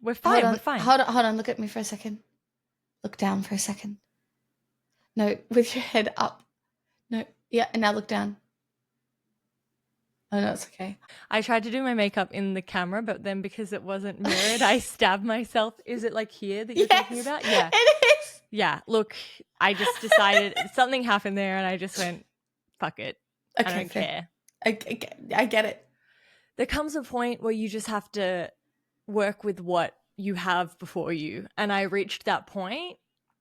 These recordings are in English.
We're fine. Hold on, we're fine. Hold on. Look at me for a second. Look down for a second. No, with your head up. No, yeah, and now look down. Oh, no, it's okay. I tried to do my makeup in the camera, but then because it wasn't mirrored, I stabbed myself. Is it like here that you're talking about? Yeah. It is. Yeah. Look, I just decided something happened there and I just went, fuck it. Okay, I don't care. I get it. There comes a point where you just have to work with what you have before you. And I reached that point.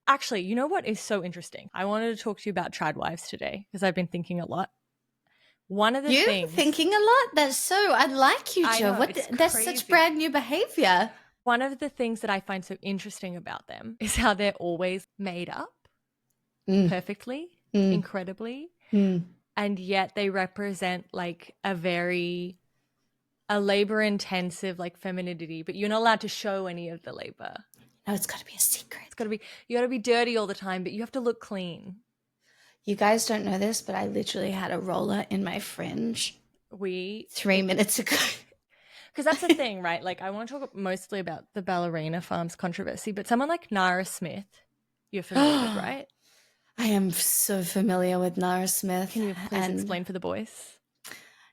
Actually, you know what is so interesting? I wanted to talk to you about Tradwives today because I've been thinking a lot. One of the things... thinking a lot? That's so... I like you, I Jo. know, That's such brand new behavior. One of the things that I find so interesting about them is how they're always made up perfectly, incredibly, and yet they represent like a labor-intensive like femininity, but you're not allowed to show any of the labor. No, it's got to be a secret. You got to be dirty all the time, but you have to look clean. You guys don't know this, but I literally had a roller in my fringe 3 minutes ago. Because that's the thing, right? Like, I want to talk mostly about the Ballerina Farms controversy, but someone like Nara Smith, you're familiar with, right? I am so familiar with Nara Smith. Can you please explain for the boys?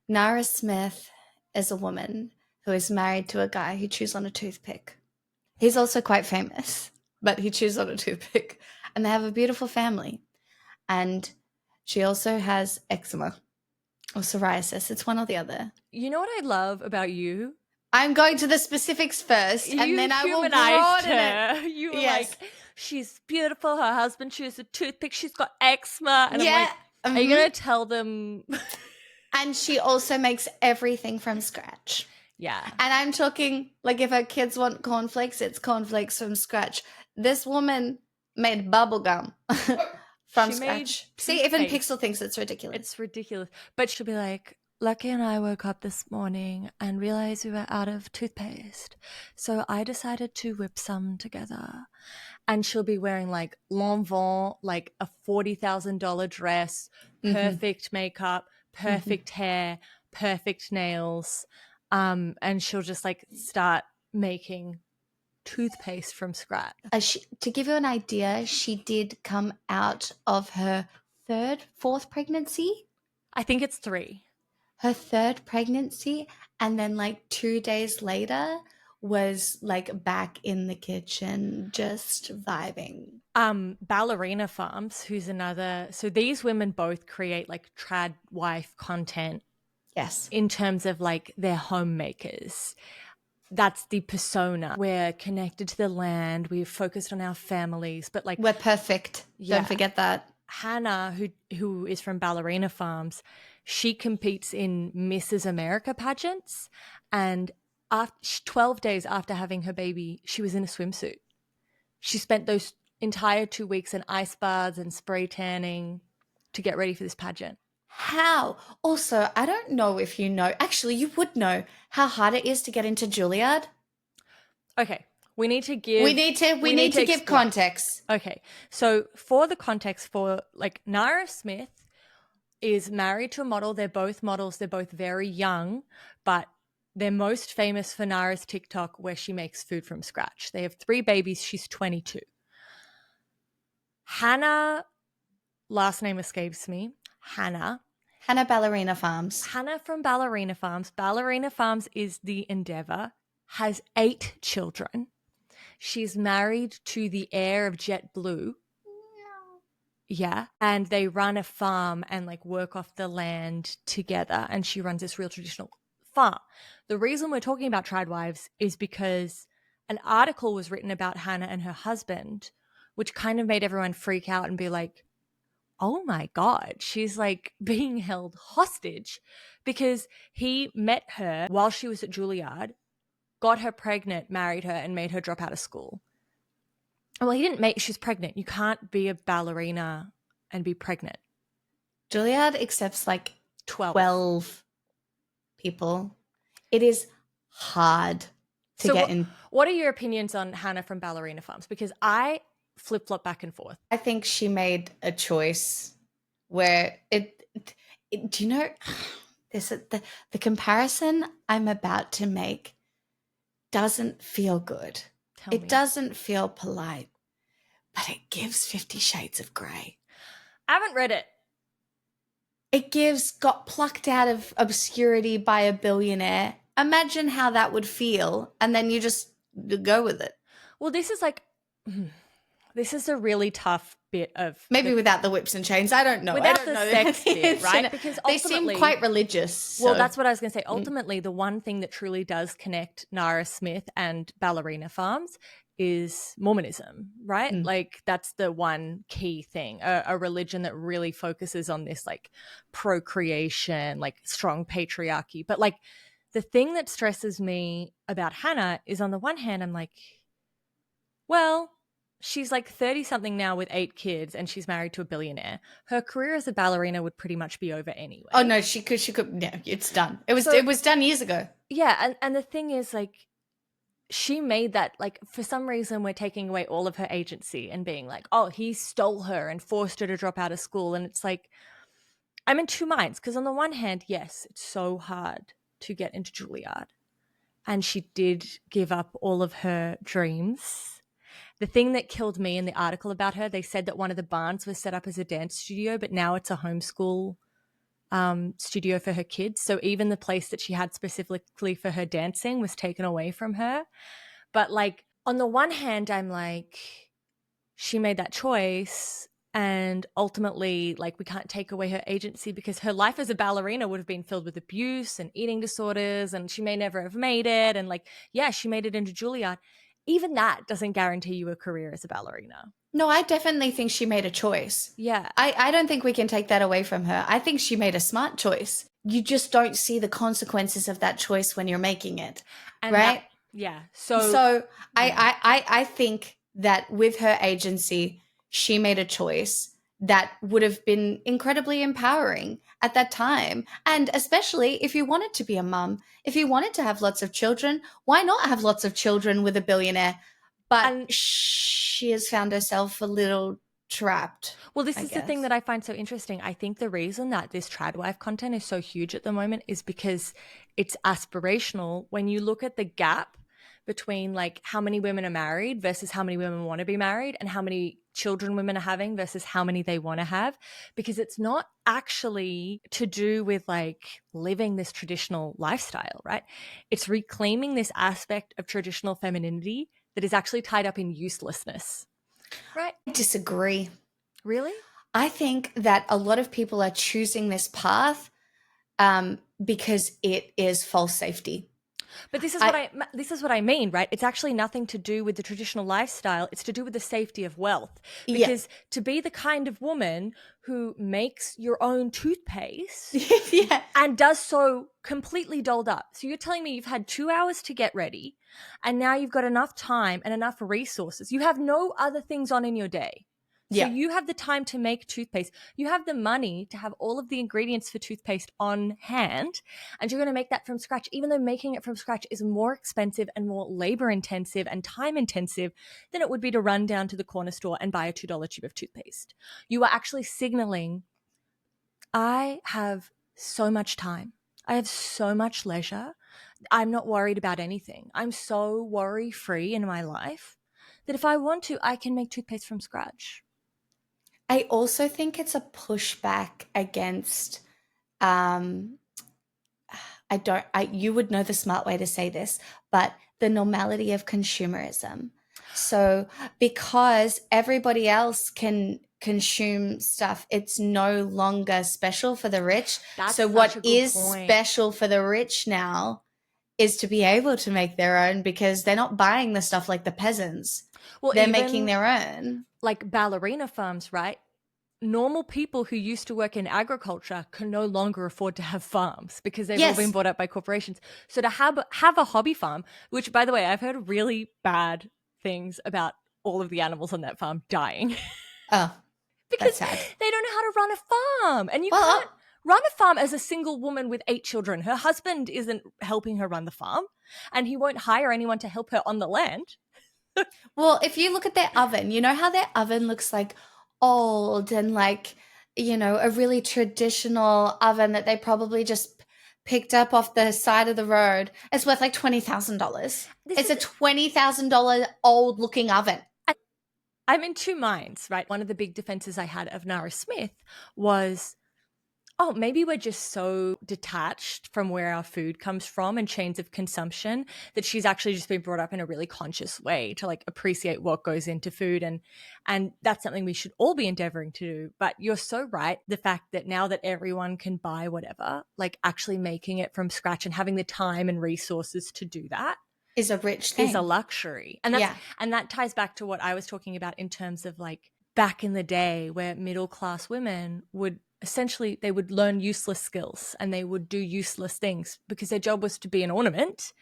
Nara Smith is a woman who is married to a guy who chews on a toothpick. He's also quite famous, but he chews on a toothpick. And they have a beautiful family. And she also has eczema or psoriasis. It's one or the other. You know what I love about you? I'm going to the specifics first, and then I will broaden it. You were like, she's beautiful. Her husband chews a toothpick. She's got eczema. And I'm like, are you going to tell them? And she also makes everything from scratch. Yeah. And I'm talking, like, if her kids want cornflakes, it's cornflakes from scratch. This woman made bubble gum. From scratch. See, even Pixel thinks it's ridiculous. It's ridiculous. But she'll be like, Lucky and I woke up this morning and realized we were out of toothpaste. So I decided to whip some together. And she'll be wearing like L'Envent, like a $40,000 dress, perfect makeup, perfect hair, perfect nails. And she'll just like start making toothpaste from scratch. To give you an idea, she did come out of her fourth pregnancy. I think it's 3. Her 3rd pregnancy, and then like 2 days later was like back in the kitchen just vibing. Ballerina Farms, who's another, so these women both create like TradWife content. Yes. In terms of like they're homemakers. That's the persona. We're connected to the land. We've focused on our families, but like we're perfect. Yeah. Don't forget that. Hannah, who is from Ballerina Farms, she competes in Mrs. America pageants, and 12 days after having her baby, she was in a swimsuit. She spent those entire 2 weeks in ice baths and spray tanning to get ready for this pageant. How? Also, I don't know if you know, actually you would know how hard it is to get into Juilliard. Okay. We need to give context. Okay. So for the context, for like Nara Smith is married to a model. They're both models. They're both very young, but they're most famous for Nara's TikTok where she makes food from scratch. They have 3 babies. She's 22. Hannah, last name escapes me. Hannah Ballerina Farms. Hannah from Ballerina Farms. Ballerina Farms is the endeavor, has 8 children. She's married to the heir of JetBlue. Yeah. And they run a farm and like work off the land together. And she runs this real traditional farm. The reason we're talking about Tradwives is because an article was written about Hannah and her husband, which kind of made everyone freak out and be like, oh my God, she's like being held hostage, because he met her while she was at Juilliard, got her pregnant, married her, and made her drop out of school. Well, she's pregnant. You can't be a ballerina and be pregnant. Juilliard accepts like 12 people. It is hard to get in. What are your opinions on Hannah from Ballerina Farms? Because I flip-flop back and forth. I think she made a choice where do you know this, the comparison I'm about to make doesn't feel good. Tell me. It doesn't feel polite, but it gives 50 Shades of Grey. I haven't read it. It got plucked out of obscurity by a billionaire. Imagine how that would feel, and then you just go with it. Well, this is like, this is a really tough bit of maybe without the whips and chains. I don't know. Without I don't the know sex bit, right? Because they seem quite religious. So. Well, that's what I was going to say. Ultimately, the one thing that truly does connect Nara Smith and Ballerina Farms is Mormonism, right? Like that's the one key thing, a religion that really focuses on this like procreation, like strong patriarchy. But like the thing that stresses me about Hannah is on the one hand, I'm like, well, she's like 30 something now with 8 kids and she's married to a billionaire. Her career as a ballerina would pretty much be over anyway. Oh no, she could, yeah, it's done. It was done years ago. Yeah. And the thing is like, she made that, like, for some reason we're taking away all of her agency and being like, oh, he stole her and forced her to drop out of school. And it's like, I'm in two minds because on the one hand, yes, it's so hard to get into Juilliard. And she did give up all of her dreams. The thing that killed me in the article about her, they said that one of the barns was set up as a dance studio, but now it's a homeschool studio for her kids. So even the place that she had specifically for her dancing was taken away from her. But like on the one hand, I'm like, she made that choice and ultimately like we can't take away her agency because her life as a ballerina would have been filled with abuse and eating disorders and she may never have made it. And like, yeah, she made it into Juilliard. Even that doesn't guarantee you a career as a ballerina. No, I definitely think she made a choice. Yeah. I don't think we can take that away from her. I think she made a smart choice. You just don't see the consequences of that choice when you're making it, and right? So I think that with her agency, she made a choice that would have been incredibly empowering at that time. And especially if you wanted to be a mum, if you wanted to have lots of children, why not have lots of children with a billionaire? But she has found herself a little trapped. Well, this is the thing that I find so interesting. I think the reason that this TradWife content is so huge at the moment is because it's aspirational. When you look at the gap between like how many women are married versus how many women want to be married and how many children women are having versus how many they want to have, because it's not actually to do with like living this traditional lifestyle, right? It's reclaiming this aspect of traditional femininity that is actually tied up in uselessness, right? I disagree. Really? I think that a lot of people are choosing this path because it is false safety. But this is what I mean, right? It's actually nothing to do with the traditional lifestyle. It's to do with the safety of wealth. Because to be the kind of woman who makes your own toothpaste and does so completely dolled up. So you're telling me you've had 2 hours to get ready and now you've got enough time and enough resources. You have no other things on in your day. So you have the time to make toothpaste. You have the money to have all of the ingredients for toothpaste on hand, and you're going to make that from scratch, even though making it from scratch is more expensive and more labor intensive and time intensive than it would be to run down to the corner store and buy a $2 tube of toothpaste. You are actually signaling, I have so much time. I have so much leisure. I'm not worried about anything. I'm so worry-free in my life that if I want to, I can make toothpaste from scratch. I also think it's a pushback against, you would know the smart way to say this, but the normality of consumerism. So because everybody else can consume stuff, it's no longer special for the rich. So what is special for the rich now is to be able to make their own, because they're not buying the stuff like the peasants. Well, they're making their own. Like Ballerina Farms, right? Normal people who used to work in agriculture can no longer afford to have farms because they've all been bought up by corporations. So to have a hobby farm, which, by the way, I've heard really bad things about all of the animals on that farm dying. Oh, because they don't know how to run a farm. And you can't run a farm as a single woman with 8 children. Her husband isn't helping her run the farm, and he won't hire anyone to help her on the land. Well, if you look at their oven, you know how their oven looks like old and like, you know, a really traditional oven that they probably just picked up off the side of the road. It's worth like $20,000. It's a $20,000 old looking oven. I'm in two minds, right? One of the big defenses I had of Nara Smith was, oh, maybe we're just so detached from where our food comes from and chains of consumption that she's actually just been brought up in a really conscious way to like appreciate what goes into food. And that's something we should all be endeavoring to do. But you're so right. The fact that now that everyone can buy whatever, like actually making it from scratch and having the time and resources to do that is a rich thing. Is a luxury. And that ties back to what I was talking about in terms of like back in the day where middle class women would essentially, they would learn useless skills and they would do useless things because their job was to be an ornament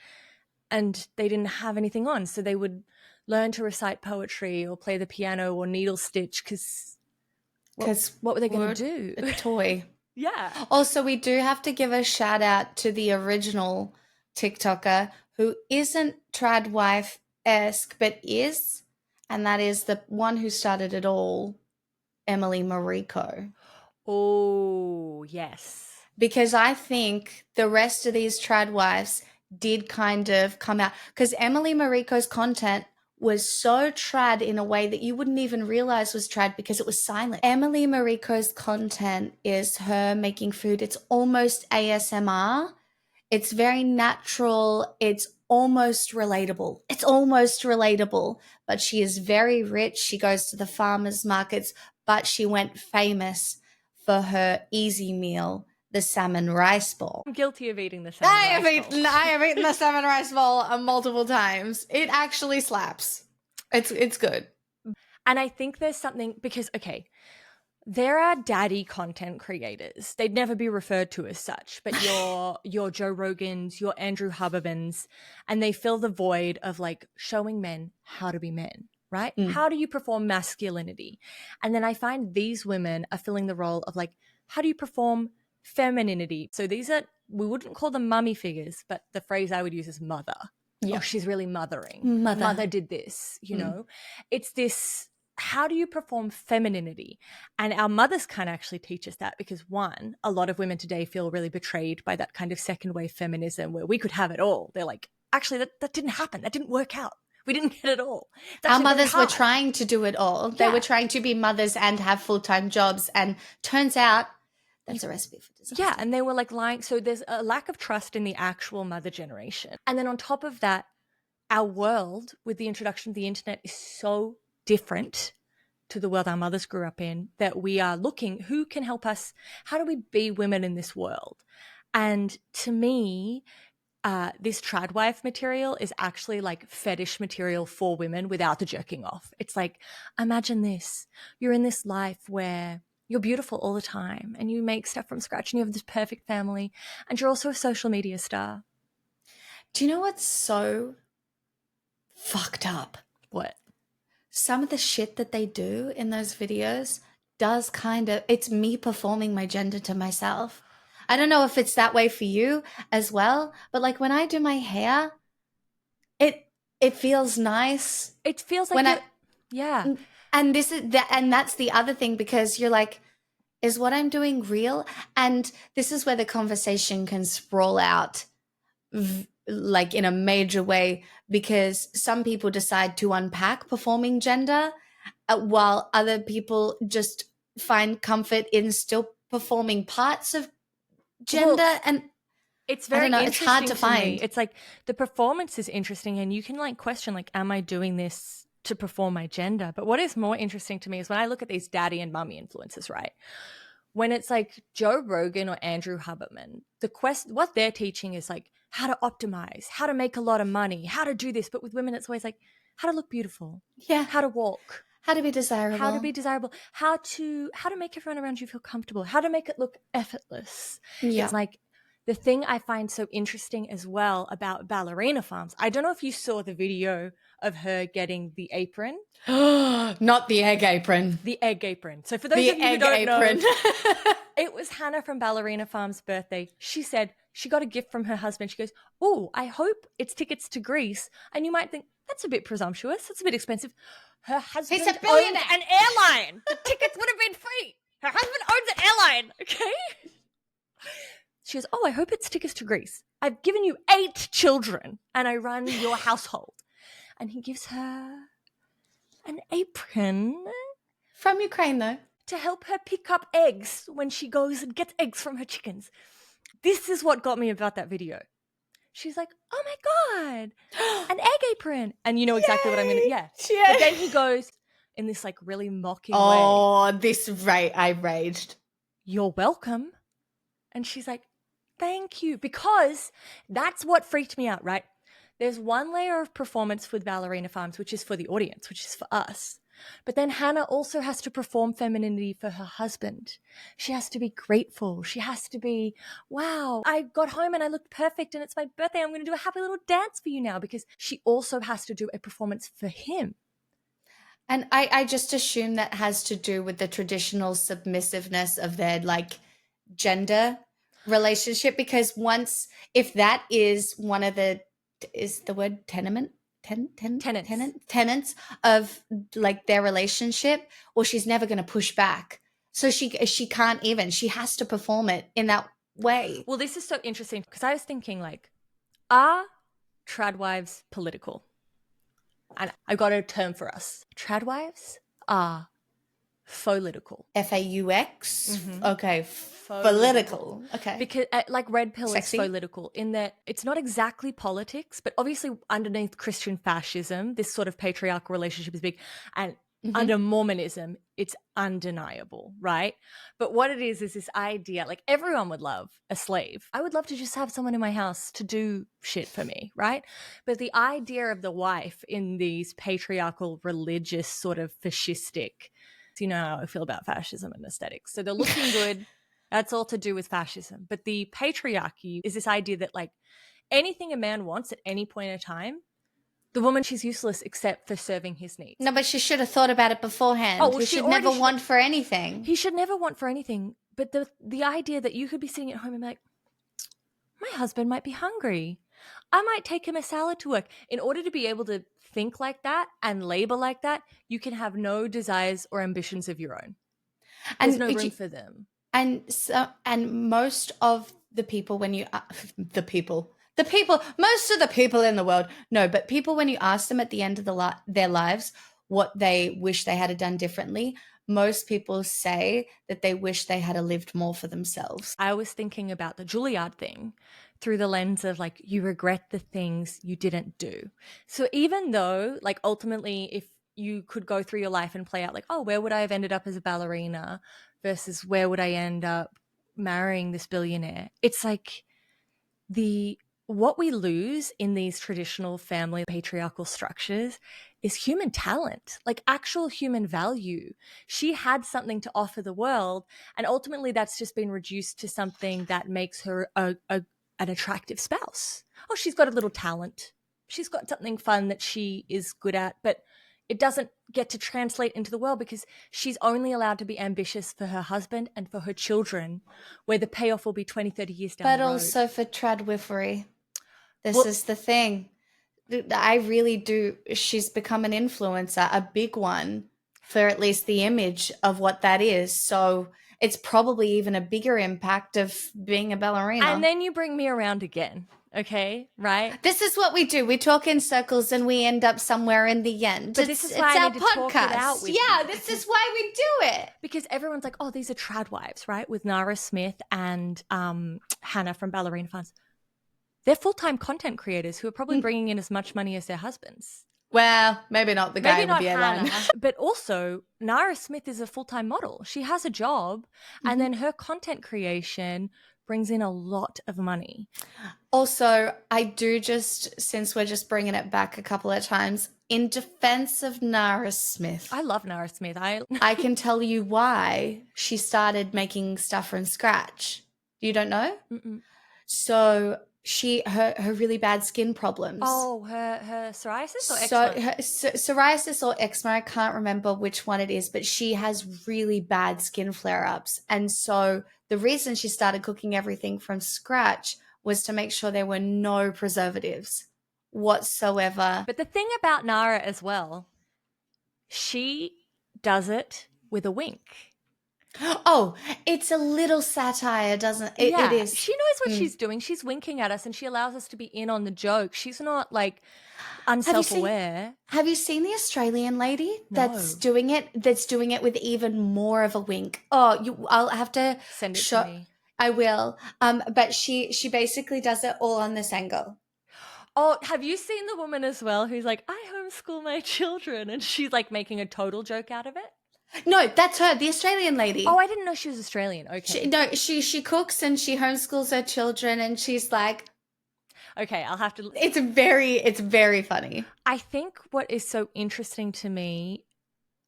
and they didn't have anything on. So they would learn to recite poetry or play the piano or needle stitch because what were they going to do? A toy. Yeah. Also, we do have to give a shout out to the original TikToker who isn't TradWife-esque but is, and that is the one who started it all, Emily Mariko. Oh, yes. Because I think the rest of these TradWives did kind of come out, because Emily Mariko's content was so trad in a way that you wouldn't even realize was trad because it was silent. Emily Mariko's content is her making food. It's almost ASMR. It's very natural. It's almost relatable. But she is very rich. She goes to the farmers markets, but she went famous for her easy meal, the salmon rice ball. I'm guilty of eating the salmon rice ball. I have eaten the salmon rice ball multiple times. It actually slaps. It's good. And I think there's something because, okay, there are daddy content creators. They'd never be referred to as such, but your Joe Rogans, your Andrew Hubermans, and they fill the void of like showing men how to be men, right? How do you perform masculinity? And then I find these women are filling the role of like, how do you perform femininity? So these are, we wouldn't call them mummy figures, but the phrase I would use is mother. Yeah. Oh, she's really mothering. Mother did this, you know? It's this, how do you perform femininity? And our mothers can't actually teach us that because one, a lot of women today feel really betrayed by that kind of second wave feminism where we could have it all. They're like, actually, that didn't happen. That didn't work out. We didn't get it all. Our mothers were trying to do it all. They were trying to be mothers and have full-time jobs. And turns out that's a recipe for disaster. Yeah, and they were like lying. So there's a lack of trust in the actual mother generation. And then on top of that, our world with the introduction of the internet is so different to the world our mothers grew up in that we are looking, who can help us? How do we be women in this world? And to me, this TradWife material is actually like fetish material for women without the jerking off. It's like, imagine this. You're in this life where you're beautiful all the time and you make stuff from scratch and you have this perfect family and you're also a social media star. Do you know what's so fucked up? What? Some of the shit that they do in those videos does kind of, it's me performing my gender to myself. I don't know if it's that way for you as well, but like when I do my hair, it feels nice. It feels like yeah. And this is that, and that's the other thing because you're like, is what I'm doing real? And this is where the conversation can sprawl out like in a major way because some people decide to unpack performing gender while other people just find comfort in still performing parts of gender. And it's very interesting. It's hard to find. Me. It's like the performance is interesting and you can like question like, am I doing this to perform my gender? But what is more interesting to me is when I look at these daddy and mummy influencers, right? When it's like Joe Rogan or Andrew Huberman, what they're teaching is like how to optimize, how to make a lot of money, how to do this. But with women, it's always like how to look beautiful, how to walk, how to be desirable, how to make everyone around you feel comfortable, how to make it look effortless. Yeah. It's like the thing I find so interesting as well about Ballerina Farms. I don't know if you saw the video of her getting the apron. Not the egg apron. The egg apron. So for those of you who don't know, it was Hannah from Ballerina Farm's birthday. She said she got a gift from her husband. She goes, oh, I hope it's tickets to Greece. And you might think, that's a bit presumptuous. That's a bit expensive. Her husband owns an airline. The tickets would have been free. Her husband owns an airline, okay? She goes, oh, I hope it's tickets to Greece. I've given you 8 children and I run your household. And he gives her an apron. From Ukraine, though. To help her pick up eggs when she goes and gets eggs from her chickens. This is what got me about that video. She's like, oh my God, an egg apron. And you know exactly what I'm going to, yeah. But then he goes in this like really mocking way. Oh, I raged. You're welcome. And she's like, thank you. Because that's what freaked me out, right? There's one layer of performance with Ballerina Farms, which is for the audience, which is for us. But then Hannah also has to perform femininity for her husband. She has to be grateful. She has to be, wow, I got home and I looked perfect and it's my birthday. I'm going to do a happy little dance for you now, because she also has to do a performance for him. And I just assume that has to do with the traditional submissiveness of their like gender relationship, because if that is one of the, is the word tenants of like their relationship, or she's never going to push back. So she can't even, she has to perform it in that way. Well, this is so interesting because I was thinking like, are Tradwives political? And I got a term for us. Tradwives are political. F-A-U-X? Mm-hmm. Okay. Political. Okay. Because like red pill Sexy. is political in that it's not exactly politics, but obviously underneath Christian fascism, this sort of patriarchal relationship is big. And under Mormonism, it's undeniable, right? But what it is this idea, like everyone would love a slave. I would love to just have someone in my house to do shit for me, right? But the idea of the wife in these patriarchal, religious, sort of fascistic, you know how I feel about fascism and aesthetics. So they're looking good. That's all to do with fascism. But the patriarchy is this idea that like anything a man wants at any point in time, the woman, she's useless except for serving his needs. No, but she should have thought about it beforehand. Oh, well, he should never want for anything. He should never want for anything. But the idea that you could be sitting at home and be like, my husband might be hungry. I might take him a salad to work. In order to be able to think like that and labor like that, you can have no desires or ambitions of your own. There's no room for them. And most of the people, when you most of the people in the world, no, but people, when you ask them at the end of their lives what they wish they had done differently, most people say that they wish they had lived more for themselves. I was thinking about the Juilliard thing through the lens of like, you regret the things you didn't do. So even though like ultimately if you could go through your life and play out like, oh, where would I have ended up as a ballerina versus where would I end up marrying this billionaire? It's like what we lose in these traditional family patriarchal structures is human talent, like actual human value. She had something to offer the world, and ultimately that's just been reduced to something that makes her an attractive spouse. Oh, she's got a little talent. She's got something fun that she is good at, but it doesn't get to translate into the world because she's only allowed to be ambitious for her husband and for her children, where the payoff will be 20, 30 years down the road. But also for tradwifery. This is the thing. I really do. She's become an influencer, a big one, for at least the image of what that is. So it's probably even a bigger impact of being a ballerina. And then you bring me around again. Okay, right? This is what we do. We talk in circles and we end up somewhere in the end. But this is why I need to talk it out with you. This is why we do it. Because everyone's like, oh, these are Tradwives, right? With Nara Smith and Hannah from Ballerina Farms. They're full-time content creators who are probably bringing in as much money as their husbands. Well, maybe not the guy with the airline. But also, Nara Smith is a full-time model. She has a job, and then her content creation brings in a lot of money. Also, I do just, since we're just bringing it back a couple of times, in defense of Nara Smith. I love Nara Smith. I can tell you why she started making stuff from scratch. You don't know? Mm-mm. So her really bad skin problems. Oh, her psoriasis or eczema? So psoriasis or eczema, I can't remember which one it is, but she has really bad skin flare-ups. And so the reason she started cooking everything from scratch was to make sure there were no preservatives whatsoever. But the thing about Nara as well, she does it with a wink. Oh, it's a little satire, doesn't it? Yeah, It is. she knows what she's doing. She's winking at us and she allows us to be in on the joke. She's not like unself-aware. Have you seen the Australian lady that's No. doing it? That's doing it with even more of a wink. Oh, I'll have to Send it to me. I will. But she basically does it all on this angle. Oh, have you seen the woman as well who's like, I homeschool my children, and she's like making a total joke out of it? No, that's her, the Australian lady. Oh, I didn't know she was Australian. Okay. She cooks and she homeschools her children, and she's like, okay, I'll have to. It's very funny. I think what is so interesting to me,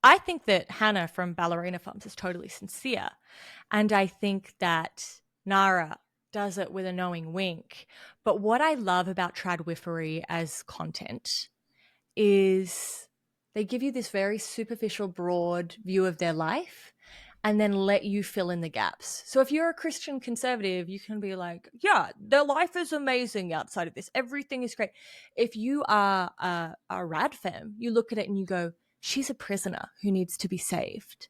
I think that Hannah from Ballerina Farms is totally sincere, and I think that Nara does it with a knowing wink. But what I love about tradwifery as content is they give you this very superficial, broad view of their life and then let you fill in the gaps. So if you're a Christian conservative, you can be like, yeah, their life is amazing outside of this. Everything is great. If you are a rad femme, you look at it and you go, she's a prisoner who needs to be saved.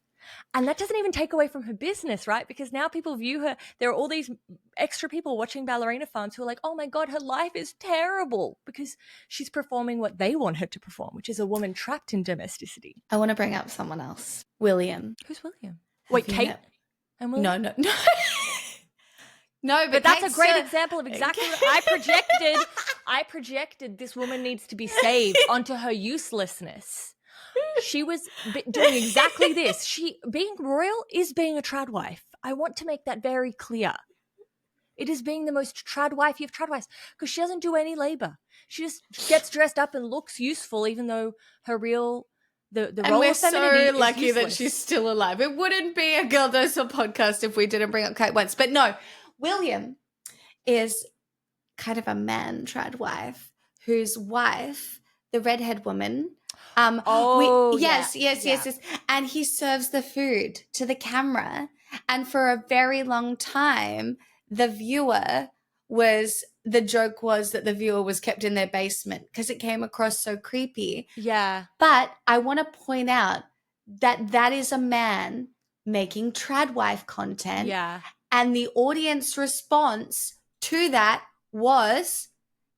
And that doesn't even take away from her business, right? Because now people view her, there are all these extra people watching Ballerina Farms who are like, oh my God, her life is terrible because she's performing what they want her to perform, which is a woman trapped in domesticity. I want to bring up someone else. William. Who's William? Wait, Kate and William? No. No, but that's a great example of exactly what I projected this woman needs to be saved onto her uselessness. She was doing exactly this. Being royal is being a tradwife. I want to make that very clear. It is being the most tradwifey of tradwives because she doesn't do any labor. She just gets dressed up and looks useful, even though her real the role of femininity is so lucky useless. that she's still alive. It wouldn't be a GirlDozer podcast if we didn't bring up Kate once. But no, William is kind of a man tradwife whose wife, the redhead woman. Yes. And he serves the food to the camera. And for a very long time, the joke was that the viewer was kept in their basement because it came across so creepy. Yeah. But I want to point out that is a man making tradwife content. Yeah. And the audience response to that was,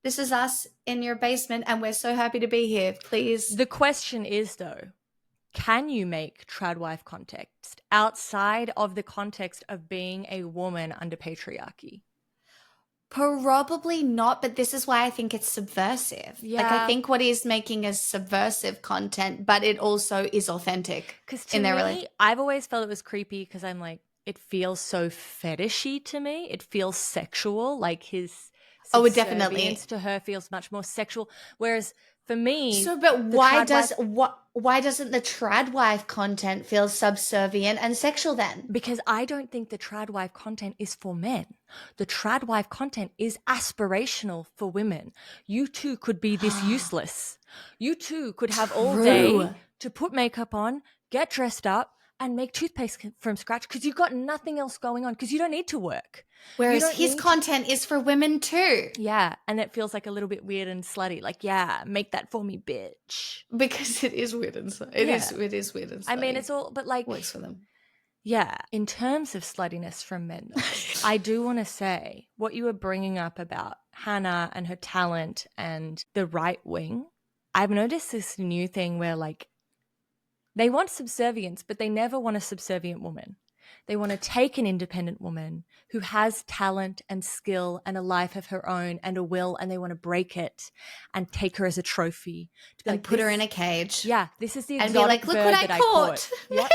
this is us in your basement and we're so happy to be here. Please. The question is, though, can you make tradwife context outside of the context of being a woman under patriarchy? Probably not, but this is why I think it's subversive. Yeah. Like, I think what he's making is subversive content, but it also is authentic. Because to me, I've always felt it was creepy because I'm like, it feels so fetishy to me. It feels sexual, like his... it definitely to her feels much more sexual, whereas for me, but why doesn't the tradwife content feel subservient and sexual then? Because I don't think the tradwife content is for men. The tradwife content is aspirational for women. You too could be this useless. You too could have all day to put makeup on, get dressed up, and make toothpaste from scratch because you've got nothing else going on because you don't need to work. Whereas his content is for women too. Yeah, and it feels like a little bit weird and slutty. Like, yeah, make that for me, bitch. Because it is weird and slutty. It is weird and slutty. I mean, it's all, but like... works for them. Yeah, in terms of sluttiness from men, though, I do want to say what you were bringing up about Hannah and her talent and the right wing. I've noticed this new thing where like, they want subservience, but they never want a subservient woman. They want to take an independent woman who has talent and skill and a life of her own and a will, and they want to break it and take her as a trophy. To be and like, put her in a cage. Yeah, this is the exotic and be like, look what I caught. Yeah,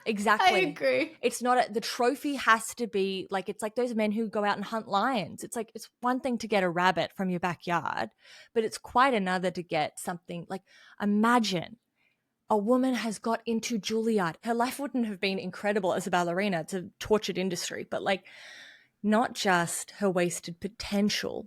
exactly. I agree. It's not the trophy has to be like, it's like those men who go out and hunt lions. It's like, it's one thing to get a rabbit from your backyard, but it's quite another to get something like, imagine a woman has got into Juilliard. Her life wouldn't have been incredible as a ballerina. It's a tortured industry, but like not just her wasted potential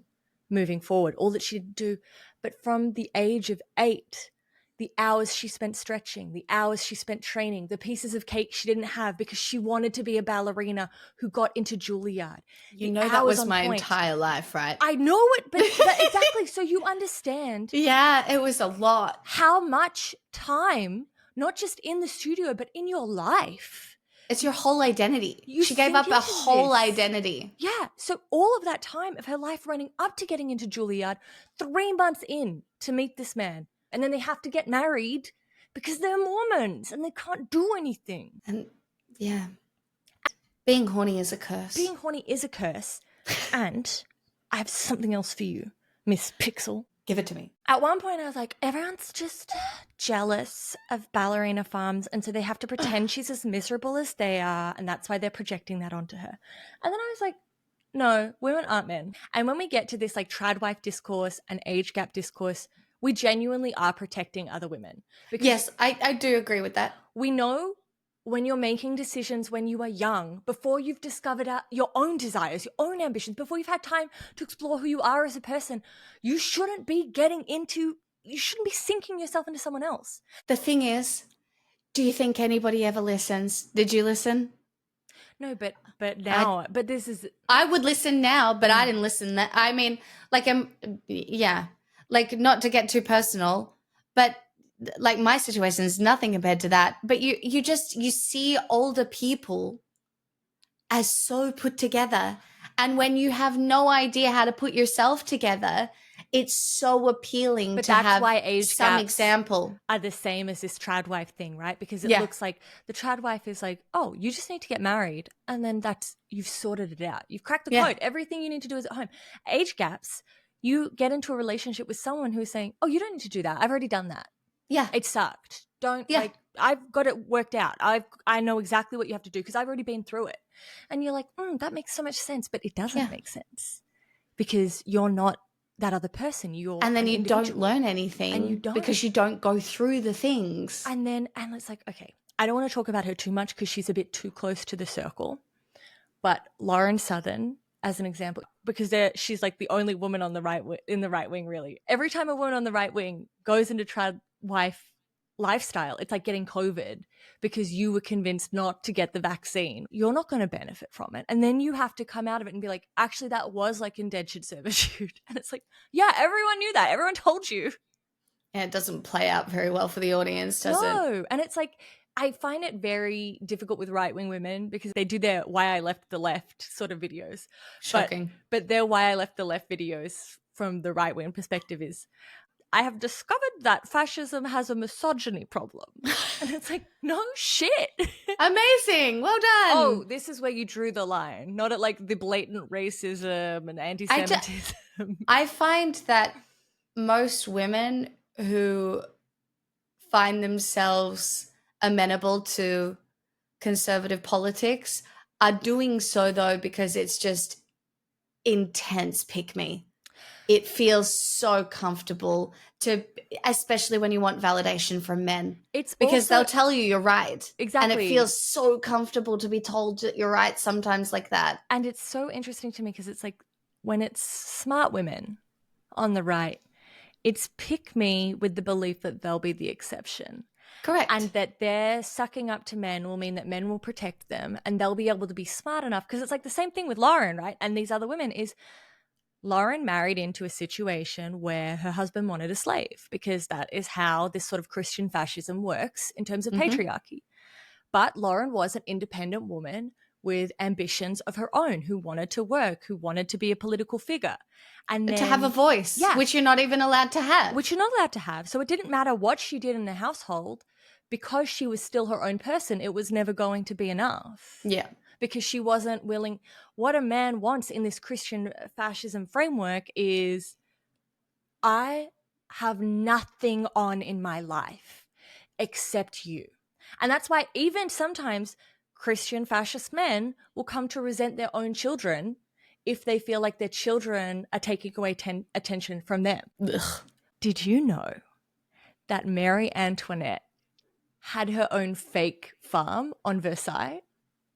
moving forward, all that she did do, but from the age of 8, the hours she spent stretching, the hours she spent training, the pieces of cake she didn't have because she wanted to be a ballerina who got into Juilliard. You know, that was my entire life, right? I know it, but exactly. So you understand. Yeah, it was a lot. How much time, not just in the studio, but in your life, It's your whole identity. You She gave up sink a into whole this. identity. Yeah. So all of that time of her life running up to getting into Juilliard, 3 months in to meet this man. And then they have to get married because they're Mormons and they can't do anything. And yeah, being horny is a curse. Being horny is a curse. And I have something else for you, Miss Pixel. Give it to me. At one point, I was like, everyone's just jealous of Ballerina Farms, and so they have to pretend she's as miserable as they are, and that's why they're projecting that onto her. And then I was like, no, women aren't men. And when we get to this like tradwife discourse and age gap discourse, we genuinely are protecting other women. Because yes, I do agree with that. we know when you're making decisions when you are young, before you've discovered your own desires, your own ambitions, before you've had time to explore who you are as a person, you shouldn't be sinking yourself into someone else. The thing is, do you think anybody ever listens? Did you listen? No, but now, but this is... I would listen now, but I didn't listen. I mean, like, like, not to get too personal, but like my situation is nothing compared to that. But you see older people as so put together, and when you have no idea how to put yourself together, it's so appealing but to that's have why age some gaps example are the same as this tradwife thing, right? Because it looks like the tradwife is like, oh, you just need to get married, and then you've sorted it out, you've cracked the code, everything you need to do is at home. Age gaps, you get into a relationship with someone who's saying, oh, you don't need to do that, I've already done that. Yeah, it sucked. Like, I've got it worked out. I know exactly what you have to do because I've already been through it. And you're like, that makes so much sense, but it doesn't make sense because you're not that other person. And then you don't learn anything, and you don't, because you don't go through the things. And it's like, okay, I don't want to talk about her too much because she's a bit too close to the circle. But Lauren Southern, as an example, because she's like the only woman on in the right wing, really. Every time a woman on the right wing goes into tradwife lifestyle, it's like getting COVID because you were convinced not to get the vaccine. You're not going to benefit from it. And then you have to come out of it and be like, actually, that was like indentured servitude. And it's like, yeah, everyone knew that. Everyone told you. And it doesn't play out very well for the audience, does it? No. And it's like, I find it very difficult with right-wing women because they do their why I left the left sort of videos. Shocking. But their why I left the left videos from the right-wing perspective is, I have discovered that fascism has a misogyny problem. And it's like, no shit. Amazing. Well done. Oh, this is where you drew the line, not at like the blatant racism and anti-Semitism. I find that most women who find themselves amenable to conservative politics are doing so, though, because it's just intense pick-me. It feels so comfortable especially when you want validation from men. It's because they'll tell you you're right. Exactly. And it feels so comfortable to be told that you're right sometimes like that. And it's so interesting to me because it's like when it's smart women on the right, it's pick me with the belief that they'll be the exception. Correct. And that they're sucking up to men will mean that men will protect them and they'll be able to be smart enough. Because it's like the same thing with Lauren, right? And these other women is Lauren married into a situation where her husband wanted a slave because that is how this sort of Christian fascism works in terms of patriarchy. But Lauren was an independent woman with ambitions of her own, who wanted to work, who wanted to be a political figure. And then, to have a voice, which you're not even allowed to have. Which you're not allowed to have. So it didn't matter what she did in the household. Because she was still her own person, it was never going to be enough. Yeah. Because she wasn't willing. What a man wants in this Christian fascism framework is, I have nothing on in my life except you. And that's why even sometimes Christian fascist men will come to resent their own children if they feel like their children are taking away attention from them. Ugh. Did you know that Marie Antoinette had her own fake farm on Versailles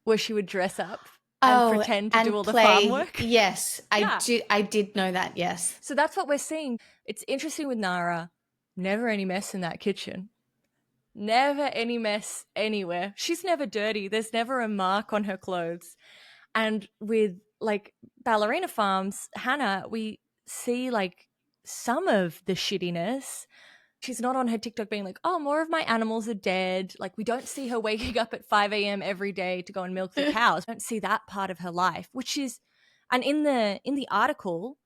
where she would dress up and pretend to do all the farm work? Yes, I did know that, yes. So that's what we're seeing. It's interesting with Nara. Never any mess in that kitchen. Never any mess anywhere. She's never dirty. There's never a mark on her clothes. And with like Ballerina Farms, Hannah, we see like some of the shittiness, She's not on her TikTok being like, oh, more of my animals are dead. Like, we don't see her waking up at 5 a.m. every day to go and milk the cows. We don't see that part of her life, which is, and in the article,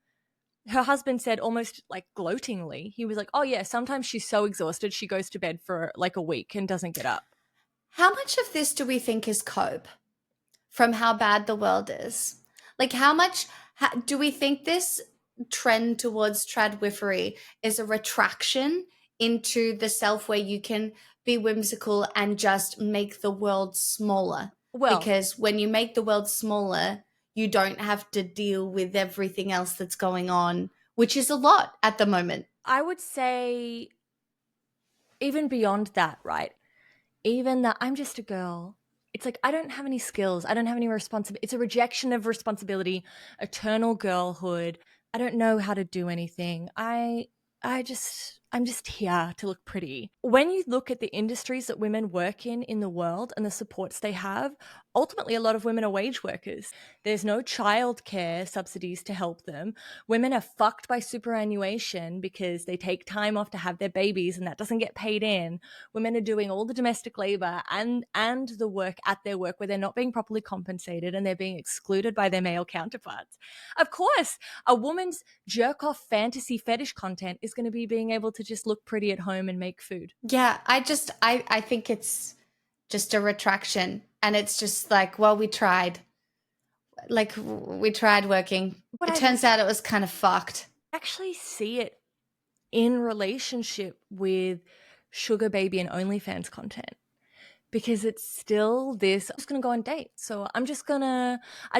her husband said almost like gloatingly, he was like, oh yeah, sometimes she's so exhausted she goes to bed for like a week and doesn't get up. How much of this do we think is cope from how bad the world is? Like, how much do we think this trend towards tradwifery is a retraction into the self where you can be whimsical and just make the world smaller? Well, because when you make the world smaller, you don't have to deal with everything else that's going on, which is a lot at the moment. I would say even beyond that, right? Even that I'm just a girl. It's like, I don't have any skills. I don't have any responsibility. It's a rejection of responsibility, eternal girlhood. I don't know how to do anything. I'm just here to look pretty. When you look at the industries that women work in the world and the supports they have, ultimately a lot of women are wage workers. There's no childcare subsidies to help them. Women are fucked by superannuation because they take time off to have their babies and that doesn't get paid in. Women are doing all the domestic labor and the work at their work where they're not being properly compensated and they're being excluded by their male counterparts. Of course, a woman's jerk off fantasy fetish content is going to be being able to just look pretty at home and make food. Yeah, I think it's just a retraction, and it's just like, well, we tried. Like, we tried working. But it turns out it was kind of fucked. I actually see it in relationship with sugar baby and OnlyFans content. Because it's still this, I'm just going to go on dates. So I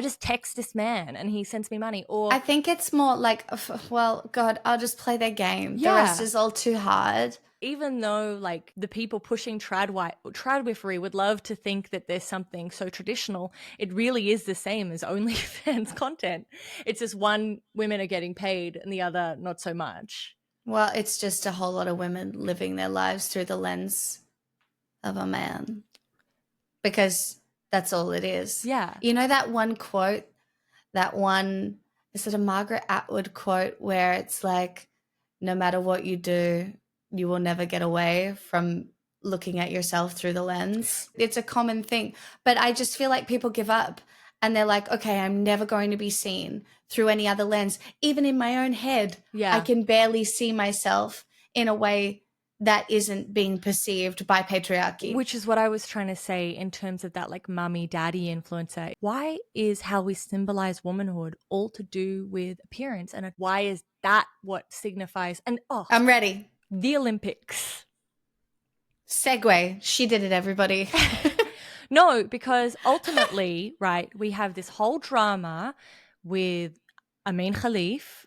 just text this man and he sends me money. Or I think it's more like, well, God, I'll just play their game. Yeah. The rest is all too hard. Even though like the people pushing tradwifery would love to think that there's something so traditional, it really is the same as OnlyFans content. It's just one, women are getting paid and the other not so much. Well, it's just a whole lot of women living their lives through the lens of a man, because that's all it is. Yeah. You know that one quote, is it a Margaret Atwood quote where it's like, no matter what you do, you will never get away from looking at yourself through the lens. It's a common thing, but I just feel like people give up and they're like, okay, I'm never going to be seen through any other lens. Even in my own head, Yeah. I can barely see myself in a way that isn't being perceived by patriarchy. Which is what I was trying to say in terms of that like mummy daddy influencer. Why is how we symbolize womanhood all to do with appearance? And why is that what signifies? And I'm ready. The Olympics. Segue. She did it, everybody. No, because ultimately, right, we have this whole drama with Amin Khalif,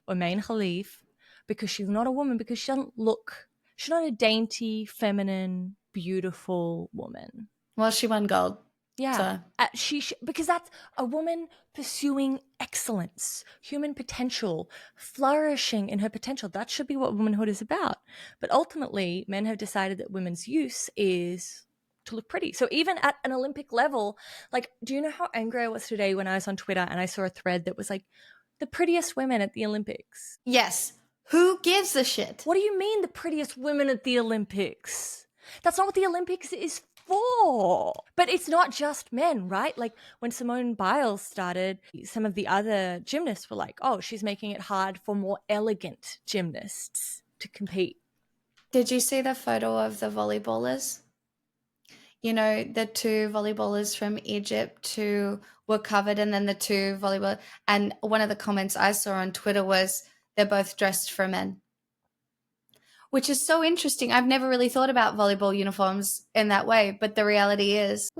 because she's not a woman, because she doesn't look, she's not a dainty, feminine, beautiful woman. Well, she won gold. Yeah. So. Because that's a woman pursuing excellence, human potential, flourishing in her potential. That should be what womanhood is about. But ultimately, men have decided that women's use is to look pretty. So even at an Olympic level, like, do you know how angry I was today when I was on Twitter and I saw a thread that was like, the prettiest women at the Olympics? Yes. Who gives a shit? What do you mean the prettiest women at the Olympics? That's not what the Olympics is for. But it's not just men, right? Like when Simone Biles started, some of the other gymnasts were like, oh, she's making it hard for more elegant gymnasts to compete. Did you see the photo of the volleyballers? You know, the two volleyballers from Egypt who were covered, and then the two volleyballers. And one of the comments I saw on Twitter was, they're both dressed for men. Which is so interesting. I've never really thought about volleyball uniforms in that way, but the reality is,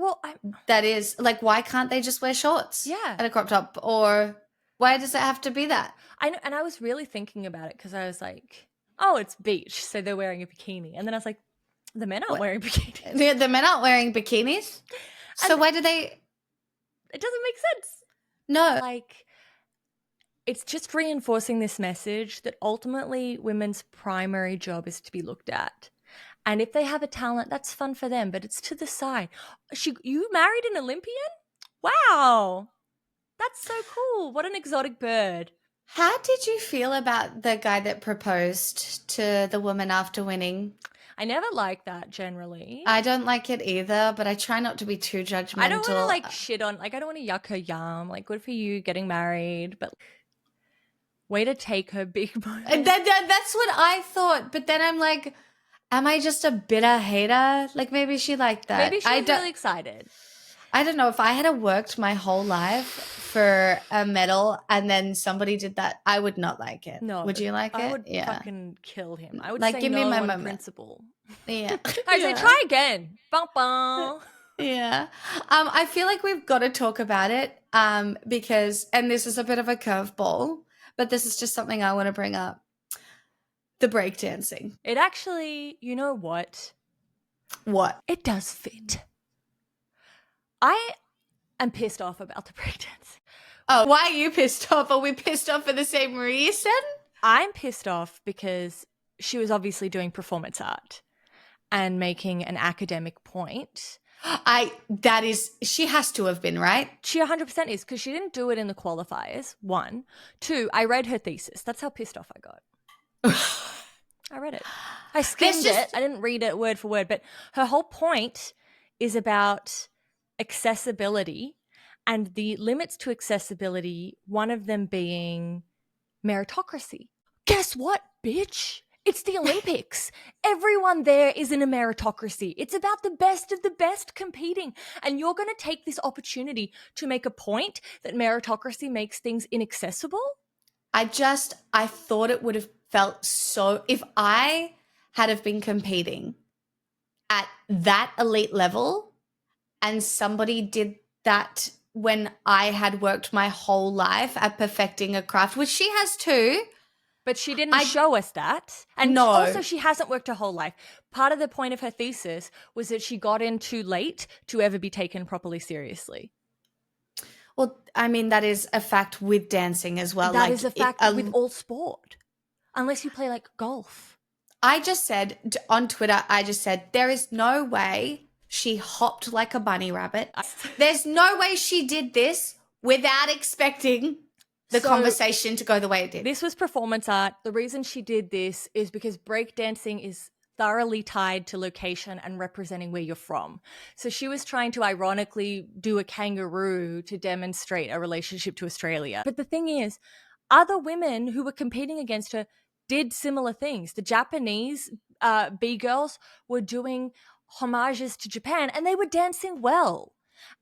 that is, like, why can't they just wear shorts? Yeah. And a crop top? Or why does it have to be that? I know, and I was really thinking about it because I was like, oh, it's beach, so they're wearing a bikini. And then I was like, the men aren't wearing bikinis. The men aren't wearing bikinis? So why do they? It doesn't make sense. No. Like, it's just reinforcing this message that ultimately women's primary job is to be looked at. And if they have a talent, that's fun for them, but it's to the side. You married an Olympian? Wow. That's so cool. What an exotic bird. How did you feel about the guy that proposed to the woman after winning? I never like that generally. I don't like it either, but I try not to be too judgmental. I don't want to like shit on, like I don't want to yuck her yum. Like, good for you getting married, but way to take her big moment. That's what I thought, but then I'm like, am I just a bitter hater? Like maybe she liked that. Maybe she was really excited. I don't know. If I had worked my whole life for a medal and then somebody did that, I would not like it. No. Would you like it? I would fucking kill him. I would Like, say give no me my on moment. principle. Yeah. I'd say try again. Bum, bum. Yeah. I feel like we've got to talk about it because, and this is a bit of a curveball, but this is just something I want to bring up. The breakdancing. It actually, you know what? What? It does fit. I am pissed off about the breakdancing. Oh, why are you pissed off? Are we pissed off for the same reason? I'm pissed off because she was obviously doing performance art and making an academic point. She has to have been, right? She 100% is, because she didn't do it in the qualifiers, 1. 2, I read her thesis. That's how pissed off I got. I read it. I skimmed it. I didn't read it word for word, but her whole point is about accessibility and the limits to accessibility, one of them being meritocracy. Guess what, bitch? It's the Olympics. Everyone there is in a meritocracy. It's about the best of the best competing. And you're going to take this opportunity to make a point that meritocracy makes things inaccessible? I thought it would have felt so, if I had have been competing at that elite level and somebody did that when I had worked my whole life at perfecting a craft, which she has too. But she didn't show us that. And no. Also, she hasn't worked her whole life. Part of the point of her thesis was that she got in too late to ever be taken properly seriously. Well, I mean, that is a fact with dancing as well. That is a fact with all sport. Unless you play like golf. I just said on Twitter, there is no way she hopped like a bunny rabbit. There's no way she did this without expecting the conversation to go the way it did. This was performance art. The reason she did this is because breakdancing is thoroughly tied to location and representing where you're from. So she was trying to ironically do a kangaroo to demonstrate a relationship to Australia. But the thing is, other women who were competing against her did similar things. The Japanese B-girls were doing homages to Japan and they were dancing well.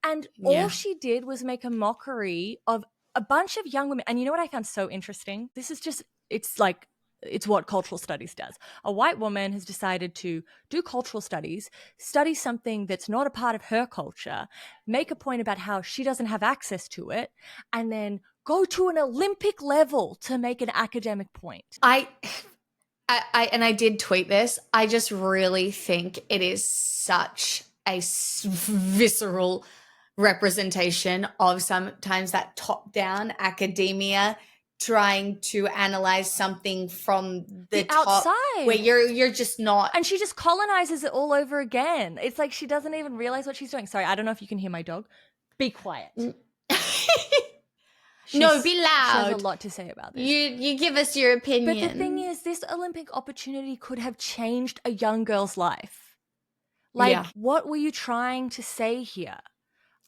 And all she did was make a mockery of a bunch of young women. And you know what I found so interesting? This is just, it's what cultural studies does. A white woman has decided to do cultural studies, study something that's not a part of her culture, make a point about how she doesn't have access to it, and then go to an Olympic level to make an academic point. I did tweet this. I just really think it is such a visceral representation of sometimes that top-down academia trying to analyze something from the top outside, where you're just not. And she just colonizes it all over again. It's like she doesn't even realize what she's doing. Sorry, I don't know if you can hear my dog. Be quiet. No, be loud. She has a lot to say about this. You give us your opinion. But the thing is, this Olympic opportunity could have changed a young girl's life. Like, what were you trying to say here?